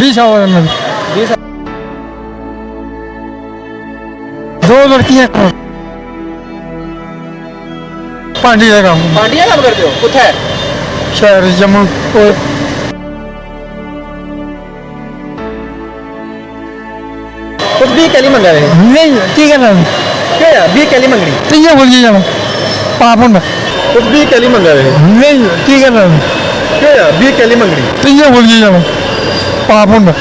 20 साल में 20 दो लड़कियां पांडी का काम पांडिया काम करते हो कुछ है शहर जम्मू और कुछ भी कैली मंगा रहे हैं नहीं ठीक है ना क्या यार भी कैली मंगनी तो ये बोलिए जाना पाप में कुछ भी कैली मंगा रहे हैं नहीं ठीक है ना क्या यार भी कैली मंगनी तो ये बोलिए जाना पाप में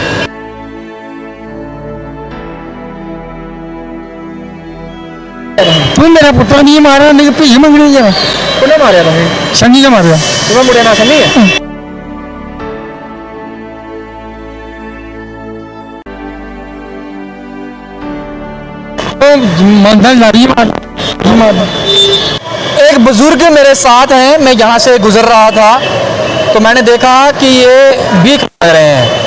तू मेरा पुत्र नहीं मारा नहीं भी मंगनी जाना कुने मारे तुम्हें सनी ने मारा तुम्हें मुड़े ना सनी है मंदिर लड़ी मार एक बुजुर्ग मेरे साथ हैं मैं यहाँ से गुजर रहा था तो मैंने देखा कि ये भीख मांग रहे हैं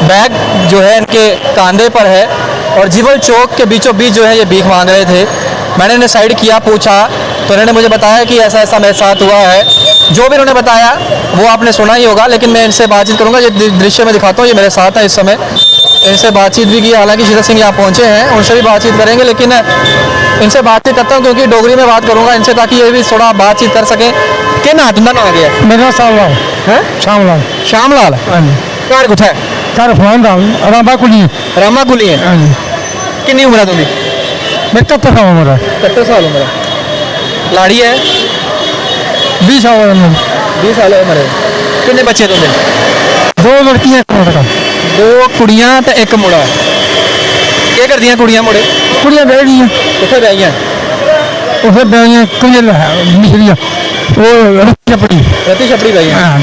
बैग जो है इनके कंधे पर है और जीवल चौक के बीचों बीच जो है ये भीख मांग रहे थे मैंने इन्हें साइड किया पूछा तो इन्होंने मुझे बताया कि ऐसा ऐसा मेरे साथ हुआ है जो भी इन्होंने बताया वो आपने सुना ही होगा लेकिन मैं इनसे बातचीत करूंगा ये दृश्य में दिखाता हूँ ये मेरे साथ है इस समय इनसे बातचीत भी की हालांकि शीतल सिंह यहाँ पहुँचे हैं उनसे भी बातचीत करेंगे लेकिन इनसे बातचीत करता हूँ क्योंकि डोगरी में बात करूँगा इनसे ताकि ये भी थोड़ा बातचीत कर सकें कि ना तुम आ गया मेरा सामलाल है श्यामलाल श्यामलाल घर कुछ है घर फलान रामा कुली रामा कुली है हाँ जी कितनी उम्र है तुम्हें मैं 73 साल उम्र है 70 साल उम्र है लाड़ी है 20 साल में 20 साल उम्र है कितने बच्चे तुम्हें दो लड़कियां का दो कुड़ियां ते एक मुड़ा क्या कर दियां कुड़ियां मुड़े कुड़ियां बह गई कितने ब्याहियां उसे बह कुछ मिसरिया वो रत्ती छपड़ी रती छपड़ी ब्याहियां हाँ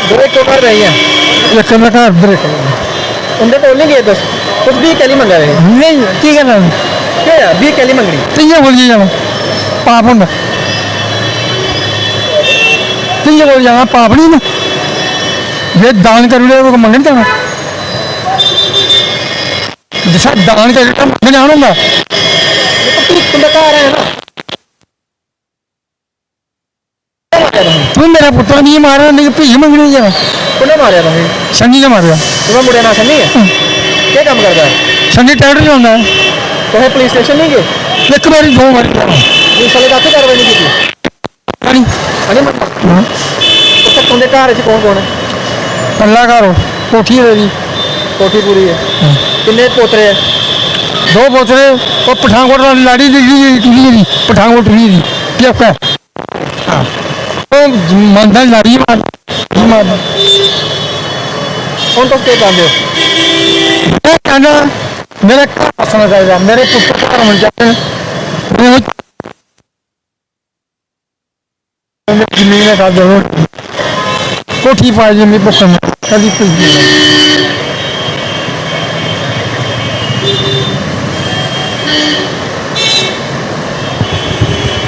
दो एक तो घर ब्याहियां एक लड़का ब्रेक उनके कोल नहीं गए दस कुछ भी कैली मंगा रहे हैं नहीं ठीक है ना क्या यार भी कैली मंगनी तो ये बोलिए जाना पाप में तो ये बोल जाना पाप नहीं ना ये दान कर रहे वो मंगने जाना जैसा दान कर रहे मंगने जाना होगा तुम बता रहे हैं ना तू मेरा पुत्र नहीं मारा नहीं भी मंगने जाना कुने मारे तुम्हें सनी ने मारा तुम्हें मुड़े ना सनी है क्या काम करता है सनी टैड नहीं होता है तो है पुलिस स्टेशन नहीं गए एक बारी दो बारी पुलिस वाले काफी कार्रवाई नहीं की थी अरे मतलब तो तक तुमने घर कौन कौन है अल्लाह का कोठी है मेरी कोठी पूरी है कितने पोतरे है दो पोतरे वो पठानकोट वाली लाड़ी टूटी पठानकोट टूटी थी क्या हाँ तो मंदिर लाड़ी मार कौन तो क्या काम है मेरे समझ आएगा मेरे पुस्तक का मन जाते हैं जमीन का जरूर कोठी पाई जमीन पसंद कभी कुछ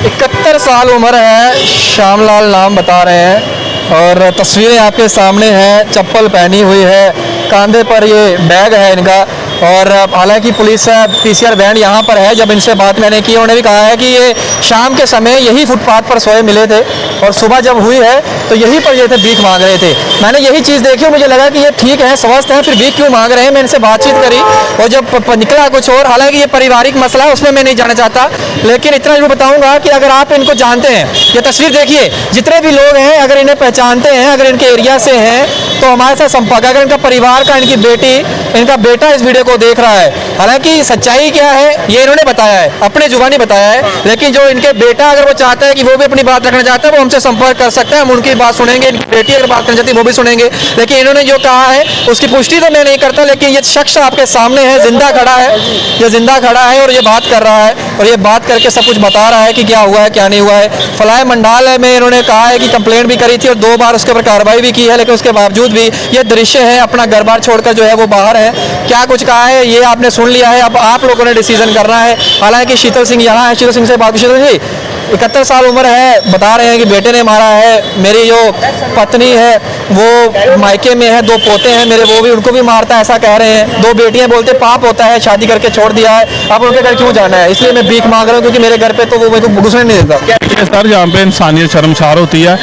71 साल उम्र है श्यामलाल नाम बता रहे हैं और तस्वीरें आपके सामने हैं चप्पल पहनी हुई है कंधे पर ये बैग है इनका और हालांकि पुलिस पीसीआर वैन यहाँ पर है जब इनसे बात मैंने की उन्होंने भी कहा है कि ये शाम के समय यही फुटपाथ पर सोए मिले थे और सुबह जब हुई है तो यहीं पर ये थे भीख मांग रहे थे मैंने यही चीज़ देखी और मुझे लगा कि ये ठीक है स्वस्थ हैं फिर भीख क्यों मांग रहे हैं मैं इनसे बातचीत करी और जब निकला कुछ और हालांकि ये पारिवारिक मसला है उसमें मैं नहीं जाना चाहता लेकिन इतना जरूर बताऊंगा कि अगर आप इनको जानते हैं ये तस्वीर देखिए जितने भी लोग हैं अगर इन्हें पहचानते हैं अगर इनके एरिया से हैं तो हमारे साथ संपर्क अगर इनका परिवार का इनकी बेटी इनका बेटा इस वीडियो को देख रहा है हालांकि सच्चाई क्या है ये इन्होंने बताया है अपने जुबानी बताया है लेकिन जो इनके बेटा अगर वो चाहता है कि वो भी अपनी बात रखना चाहता है वो हमसे संपर्क कर सकता है हम उनकी बात सुनेंगे इनकी बेटी अगर बात करना चाहती है वो भी सुनेंगे लेकिन इन्होंने जो कहा है उसकी पुष्टि तो मैं नहीं करता लेकिन ये शख्स आपके सामने है जिंदा खड़ा है ये जिंदा खड़ा है और ये बात कर रहा है और ये बात करके सब कुछ बता रहा है कि क्या हुआ है क्या नहीं हुआ है फलाए मंडाल में इन्होंने कहा है कि कंप्लेंट भी करी थी और 2 बार उसके ऊपर कार्रवाई भी की है लेकिन उसके बावजूद भी ये दृश्य है अपना घर बार छोड़कर जो है वो बाहर है क्या कुछ कहा है ये आपने सुन लिया है अब आप लोगों ने डिसीजन करना है हालांकि शीतल सिंह यहाँ है शीतल सिंह से बात शीतल जी 71 साल उम्र है, बता रहे हैं कि बेटे ने मारा है, मेरी जो पत्नी है वो मायके में है, 2 पोते हैं मेरे, वो भी उनको भी मारता है ऐसा कह रहे हैं। 2 बेटियां बोलते पाप होता है, शादी करके छोड़ दिया है, अब उनके घर क्यों जाना है, इसलिए मैं भीख मांग रहा हूँ क्योंकि मेरे घर पे तो वो मेरे को घुसने नहीं देता। सर जहाँ पे इंसानियत शर्मसार होती है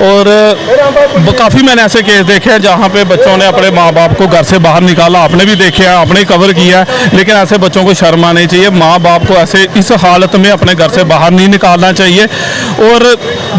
और काफ़ी मैंने ऐसे केस देखे हैं जहाँ पे बच्चों ने अपने माँ बाप को घर से बाहर निकाला, आपने भी देखे हैं, आपने कवर किया है, लेकिन ऐसे बच्चों को शर्म आनी चाहिए। माँ बाप को ऐसे इस हालत में अपने घर से बाहर नहीं निकालना चाहिए। और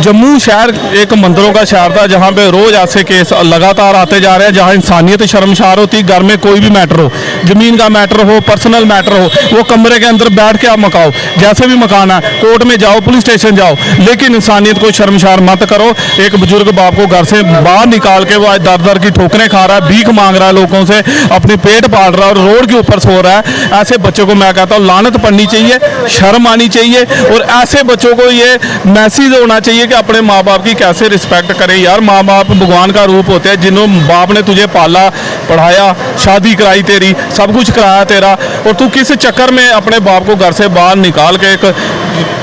जम्मू शहर एक मंदिरों का शहर था जहाँ पे रोज़ ऐसे केस लगातार आते जा रहे हैं, जहाँ इंसानियत शर्मसार होती है। घर में कोई भी मैटर हो, ज़मीन का मैटर हो, पर्सनल मैटर हो, वो कमरे के अंदर बैठ के आप मकाओ, जैसे भी मकाना है, कोर्ट में जाओ, पुलिस स्टेशन जाओ, लेकिन इंसानियत को शर्मसार मत करो। एक बुजुर्ग बाप को घर से बाहर निकाल के वो आज दर दर की ठोकरें खा रहा है, भीख मांग रहा है लोगों से, अपनी पेट पाल रहा है और रोड के ऊपर सो रहा है। ऐसे बच्चों को मैं कहता हूँ लानत पड़नी चाहिए, शर्म आनी चाहिए। और ऐसे बच्चों को ये मैसेज होना चाहिए कि अपने माँ बाप की कैसे रिस्पेक्ट करें। यार माँ बाप भगवान का रूप होते हैं, जिन्हों बाप ने तुझे पाला, पढ़ाया, शादी कराई तेरी, सब कुछ कराया तेरा, और तू किस चक्कर में अपने बाप को घर से बाहर निकाल के एक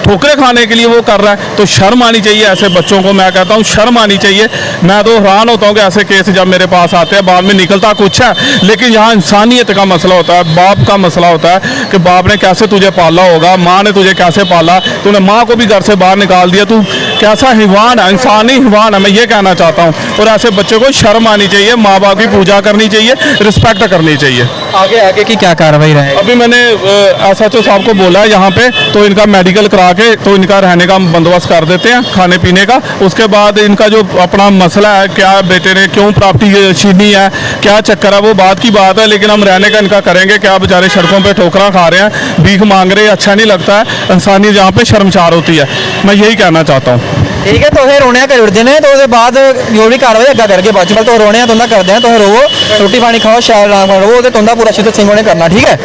ठोकरे खाने के लिए वो कर रहा है। तो शर्म आनी चाहिए ऐसे बच्चों को, मैं कहता हूँ शर्म आनी चाहिए। मैं तो हैरान होता हूँ कि ऐसे केस जब मेरे पास आते हैं, बाद में निकलता कुछ है, लेकिन यहाँ इंसानियत का मसला होता है, बाप का मसला होता है कि बाप ने कैसे तुझे पाला होगा, माँ ने तुझे कैसे पाला, तूने माँ को भी घर से बाहर निकाल दिया, तू कैसा हिवान है, इंसानी हिवान है, मैं ये कहना चाहता हूँ। और ऐसे बच्चों को शर्म आनी चाहिए, माँ बाप की पूजा करनी चाहिए, रिस्पेक्ट करनी चाहिए। आगे आगे की क्या कार्रवाई रहेगी? अभी मैंने SHO साहब को बोला है यहाँ पे, तो इनका मेडिकल करा के तो इनका रहने का बंदोबस्त कर देते हैं, खाने पीने का। उसके बाद इनका जो अपना मसला है, क्या बेटे ने क्यों प्रॉपर्टी छीनी है, क्या चक्कर है, वो बात की बात है, लेकिन हम रहने का इनका करेंगे। क्या बेचारे सड़कों पे ठोकरा खा रहे हैं, भीख मांग रहे हैं, अच्छा नहीं लगता है। इंसानियत जहाँ पे शर्मसार होती है, मैं यही कहना चाहता हूँ। ठीक है, तो फिर रोने कर उठते हैं, तो उसके बाद जो भी कार्रवाई अग्गा करके बाद तो रोने तुंदा करते हैं, तो रोवो, रोटी पानी खाओ, शायद रोवो, तो तुंदा पूरा शिद्दत सिंह ने करना। ठीक है,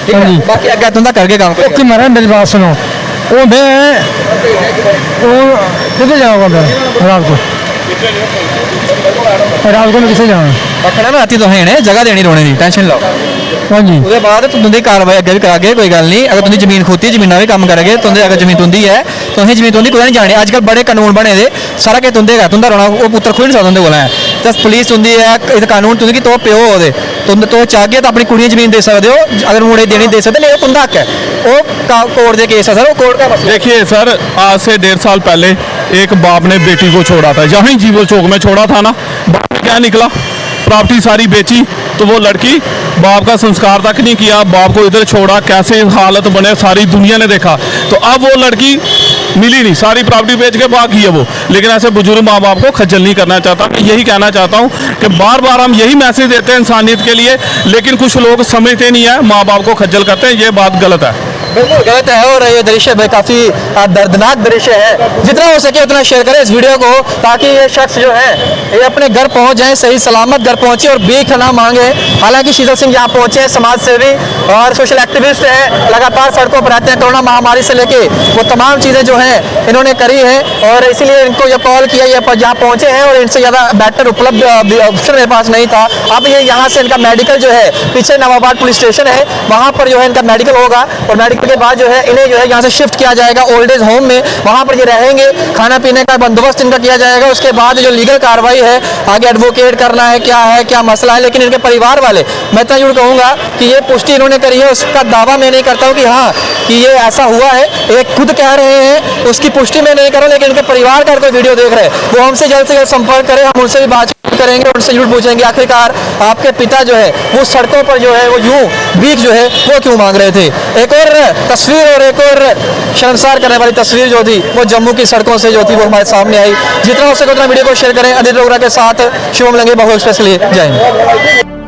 ठीक है, बाकी अग्गा तुंदा करके काम करो। ओके महाराज मेरी बात सुनो, वो मैं वो किधर जाऊँगा मैं रात को मैं किसे जाना आखना ना आती तो है जगह देनी रोने की, टेंशन लो। हाँ जी उसके बाद तुंदी कार्रवाई अग्गे भी करागे, कोई गल नहीं। अगर तुंदी जमीन खोती है, जमीना भी काम करोगे, तुंदे अगर जमीन तुंदी है तो असें जमीन तुंदी कुदै नहीं जानी। अजकल बड़े कानून बने दे, सारा किश तुंदे है, तुंदा रोना वो पुत्तर खोई नहीं सकदा तुंदे कोल है, तो पुलिस तुंदी है, इस कानून तुंदी कि तो प्यो ओदे तुम चाहगे तो अपनी कुड़ियां जमीन दे सकते हो, अगर मुड़े देनी दे सकते, लेकिन तुंदा हक है। वो कोर्ट के केस है सर, वो कोर्ट का मसला। देखिए सर, आज से 1.5 साल पहले एक बाप ने बेटी को छोड़ा था, जहाँ ही जीवल चौक में छोड़ा था ना, बाप ने क्या निकला, प्रॉपर्टी सारी बेची, तो वो लड़की बाप का संस्कार तक नहीं किया, बाप को इधर छोड़ा, कैसे हालत बने सारी दुनिया ने देखा। तो अब वो लड़की मिली नहीं, सारी प्रॉपर्टी बेच के भाग गई है वो। लेकिन ऐसे बुजुर्ग माँ बाप को खज्जल नहीं करना चाहता। मैं यही कहना चाहता हूँ कि बार बार हम यही मैसेज देते हैं इंसानियत के लिए, लेकिन कुछ लोग समझते नहीं है, माँ बाप को खज्जल करते हैं, ये बात गलत है। बिल्कुल गलत है। और ये दृश्य भाई काफ़ी दर्दनाक दृश्य है। जितना हो सके उतना शेयर करें इस वीडियो को, ताकि ये शख्स जो है ये अपने घर पहुंच जाए, सही सलामत घर पहुंचे और भीख ना मांगे। हालांकि शीतल सिंह यहाँ पहुंचे हैं, समाज सेवी और सोशल एक्टिविस्ट हैं, लगातार सड़कों पर रहते हैं। कोरोना महामारी से लेके वो तमाम चीज़ें जो हैं इन्होंने करी है, और इसीलिए इनको ये कॉल किया, ये यहाँ पहुँचे हैं। और इनसे ज़्यादा बेटर उपलब्ध ऑप्शन मेरे पास नहीं था। अब ये यहाँ से इनका मेडिकल जो है, पीछे नवाबाद पुलिस स्टेशन है, वहाँ पर जो है इनका मेडिकल होगा, और मेडिकल के बाद जो है इन्हें जो है यहाँ से शिफ्ट किया जाएगा ओल्ड एज होम में। वहाँ पर ये रहेंगे, खाना पीने का बंदोबस्त इनका किया जाएगा। उसके बाद जो लीगल कार्रवाई है, आगे एडवोकेट करना है, क्या मसला है। लेकिन इनके परिवार वाले, मैं इतना जरूर कहूँगा कि ये पुष्टि इन्होंने करी है, उसका दावा मैं नहीं करता हूँ कि हाँ कि ये ऐसा हुआ है, ये खुद कह रहे हैं, उसकी पुष्टि मैं नहीं कर रहा। लेकिन इनके परिवार का कोई वीडियो देख रहे हैं, वो हमसे जल्द से जल्द संपर्क करें, हम उनसे भी बातचीत करेंगे, उनसे जरूर पूछेंगे आखिरकार आपके पिता जो है वो सड़कों पर जो है वो यूं भीख जो है वो क्यों मांग रहे थे। एक और तस्वीर और एक और शर्मसार करने वाली तस्वीर जो थी वो जम्मू की सड़कों से जो थी वो हमारे सामने आई। जितना हो सके उतना वीडियो को शेयर करें। अदित रोगरा के साथ शिवम लंगे, बहु एक्सप्रेस के लिए जय हिंद।